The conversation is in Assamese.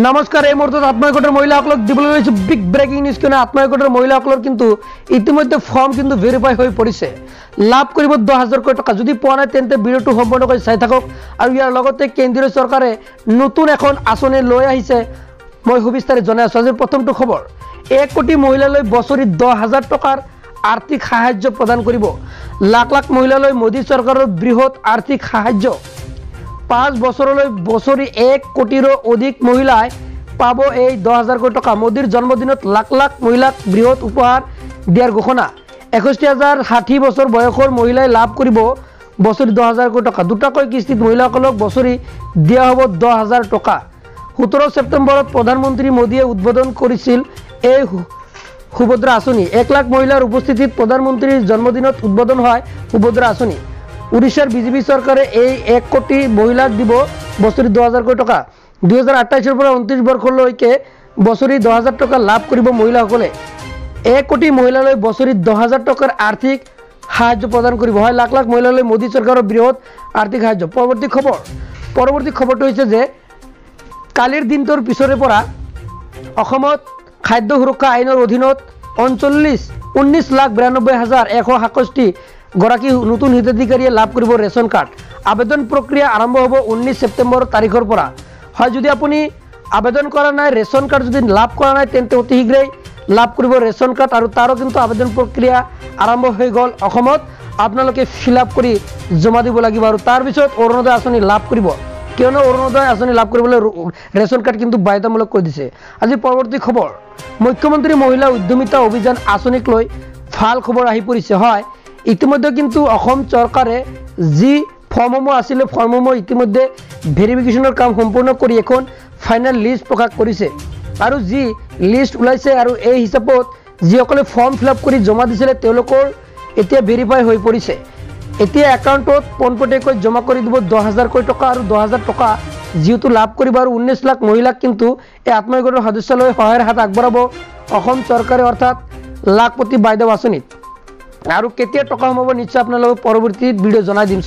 নমস্কাৰ এই মুহূৰ্তত আত্মসহায়ক মহিলাসকলক দিবলৈ লৈছো বিগ ব্ৰেকিং নিউজ। কিয়নো আত্মসহায়ক মহিলাসকলৰ কিন্তু ইতিমধ্যে ফৰ্ম কিন্তু ভেৰিফাই হৈ পৰিছে। লাভ কৰিব 10,000 কোটি টকা। যদি পোৱা নাই তেন্তে ভিডিঅ'টো সম্পূৰ্ণ কৰি চাই থাকক। আৰু ইয়াৰ লগতে কেন্দ্ৰীয় চৰকাৰে নতুন এখন আঁচনি লৈ আহিছে, মই সবিস্তাৰে জনাই আছো। আজিৰ প্ৰথমটো খবৰ, 1 কোটি মহিলালৈ বছৰি 10,000 টকাৰ আৰ্থিক সাহায্য প্ৰদান কৰিব। লাখ লাখ মহিলালৈ মোদী চৰকাৰৰ বৃহৎ আৰ্থিক সাহায্য। 5 বছৰলৈ বছৰি 1 কোটিৰো অধিক মহিলাই পাব এই 10,000 কোটি টকা। মোদীৰ জন্মদিনত লাখ লাখ মহিলাক বৃহৎ উপহাৰ দিয়াৰ ঘোষণা। 61,060 বছৰ বয়সৰ মহিলাই লাভ কৰিব বছৰি 10,000 কোটি টকা। দুটাকৈ কিস্তিত মহিলাসকলক বছৰি দিয়া হ'ব 10,000 টকা। 17 ছেপ্টেম্বৰত প্ৰধানমন্ত্ৰী মোদীয়ে উদ্বোধন কৰিছিল এই সুভদ্ৰা আঁচনি। 1 লাখ মহিলাৰ উপস্থিতিত প্ৰধানমন্ত্ৰীৰ জন্মদিনত উদ্বোধন হয় সুভদ্ৰা আঁচনি। উড়িষ্যাৰ বিজেপি চৰকাৰে এই 1 কোটি মহিলাক দিব বছৰি 10,000 কোটি টকা। 2028 পৰা 29 বৰ্ষলৈকে বছৰি 10,000 টকা লাভ কৰিব মহিলাসকলে। 1 কোটি মহিলালৈ বছৰি 10,000 টকাৰ আৰ্থিক সাহায্য প্ৰদান কৰিব। হয়, লাখ লাখ মহিলালৈ মোদী চৰকাৰৰ বৃহৎ আৰ্থিক সাহায্য। পৰৱৰ্তী খবৰটো হৈছে যে কালিৰ দিনটোৰ পিছৰে পৰা অসমত খাদ্য সুৰক্ষা আইনৰ অধীনত 19,92,167 গৰাকী নতুন হিতাধিকাৰীয়ে লাভ কৰিব ৰেচন কাৰ্ড। আবেদন প্ৰক্ৰিয়া আৰম্ভ হ'ব 19 ছেপ্টেম্বৰ তাৰিখৰ পৰা। হয়, যদি আপুনি আবেদন কৰা নাই, ৰেচন কাৰ্ড যদি লাভ কৰা নাই, তেন্তে অতি শীঘ্ৰেই লাভ কৰিব ৰেচন কাৰ্ড। আৰু তাৰো কিন্তু আবেদন প্ৰক্ৰিয়া আৰম্ভ হৈ গ'ল। অসমত আপোনালোকে ফিল আপ কৰি জমা দিব লাগিব। আৰু তাৰপিছত অৰুণোদয় আঁচনি লাভ কৰিব। কিয়নো অৰুণোদয় আঁচনি লাভ কৰিবলৈ ৰেচন কাৰ্ড কিন্তু বাধ্যতামূলক কৰি দিছে। আজি পৰৱৰ্তী খবৰ, মুখ্যমন্ত্ৰী মহিলা উদ্যমিতা অভিযান আঁচনিক লৈ ভাল খবৰ আহি পৰিছে। হয়, ইতিমধ্যে কিন্তু অসম চৰকাৰে যি ফৰ্মসমূহ আছিলে, ফৰ্মসমূহ ইতিমধ্যে ভেৰিফিকেশ্যনৰ কাম সম্পূৰ্ণ কৰি এখন ফাইনেল লিষ্ট প্ৰকাশ কৰিছে। আৰু যি লিষ্ট ওলাইছে, আৰু এই হিচাপত যিসকলে ফৰ্ম ফিল আপ কৰি জমা দিছিলে তেওঁলোকৰ এতিয়া ভেৰিফাই হৈ পৰিছে। এতিয়া একাউণ্টত পোনপটীয়াকৈ জমা কৰি দিব 10,000 কোটি টকা। আৰু 10,000 টকা যিহেতু লাভ কৰিব, আৰু 19 লাখ মহিলাক কিন্তু এই আত্মসহায়ক সদস্যলৈ সহায়ৰ হাত আগবঢ়াব অসম চৰকাৰে, অৰ্থাৎ লাখপতি বাইদেউ আঁচনিত। আৰু কেতিয়া টকা সোমাব নিশ্চয় আপোনালোকক পৰৱৰ্তী ভিডিঅ' জনাই দিম।